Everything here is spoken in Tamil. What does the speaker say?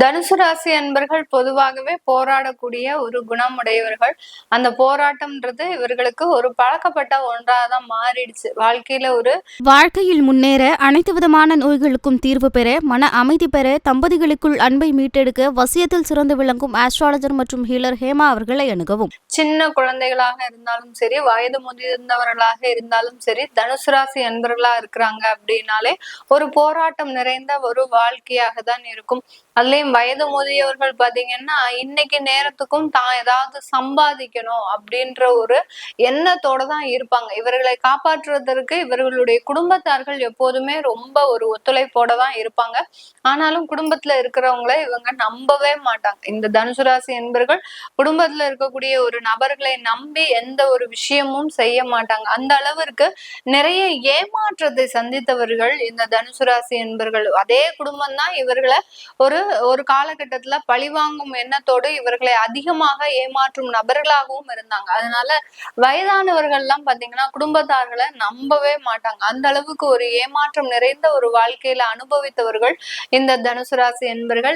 தனுசு ராசி அன்பர்கள் பொதுவாகவே போராடக்கூடிய ஒரு குணமுடையவர்கள். அந்த போராட்டம்ன்றது இவர்களுக்கு ஒரு பழக்கப்பட்ட ஒன்றாதான் மாறிடுச்சு. வாழ்க்கையில் முன்னேற, அனைத்து விதமான நோய்களுக்கும் தீர்வு பெற, மன அமைதி பெற, தம்பதிகளுக்குள் அன்பை மீட்டெடுக்க வசியத்தில் சிறந்து விளங்கும் ஆஸ்ட்ராலஜர் மற்றும் ஹீலர் ஹேமா அவர்களை அணுகவும். சின்ன குழந்தைகளாக இருந்தாலும் சரி, வயது முதிர்ந்தவர்களாக இருந்தாலும் சரி, தனுசு ராசி அன்பர்களா இருக்கிறாங்க அப்படின்னாலே ஒரு போராட்டம் நிறைந்த ஒரு வாழ்க்கையாக தான் இருக்கும். அதுலயும் வயது முதியவர்கள் பாத்தீங்கன்னா இன்னைக்கு நேரத்துக்கும் தான் ஏதாவது சம்பாதிக்கணும் அப்படின்ற ஒரு எண்ணத்தோட தான் இருப்பாங்க. இவர்களை காப்பாற்றுவதற்கு இவர்களுடைய குடும்பத்தார்கள் எப்போதுமே ரொம்ப ஒரு ஒத்துழைப்போட தான் இருப்பாங்க. ஆனாலும் குடும்பத்துல இருக்கிறவங்களை இவங்க நம்பவே மாட்டாங்க. இந்த தனுசு ராசி என்பர்கள் குடும்பத்துல இருக்கக்கூடிய ஒரு நபர்களை நம்பி எந்த ஒரு விஷயமும் செய்ய மாட்டாங்க. அந்த அளவிற்கு நிறைய ஏமாற்றத்தை சந்தித்தவர்கள் இந்த தனுசு ராசி என்பர்கள். அதே குடும்பம் தான் இவர்களை ஒரு ஒரு காலகட்டத்துல பழிவாங்கும் எண்ணத்தோடு இவர்களை அதிகமாக ஏமாற்றும் நபர்களாகவும் இருந்தாங்க. அதனால வயதானவர்கள் எல்லாம் பாத்தீங்கன்னா குடும்பத்தார்களை நம்பவே மாட்டாங்க. அந்த அளவுக்கு ஒரு ஏமாற்றம் நிறைந்த ஒரு வாழ்க்கையில அனுபவித்தவர்கள் இந்த தனுசு ராசி என்பர்கள்.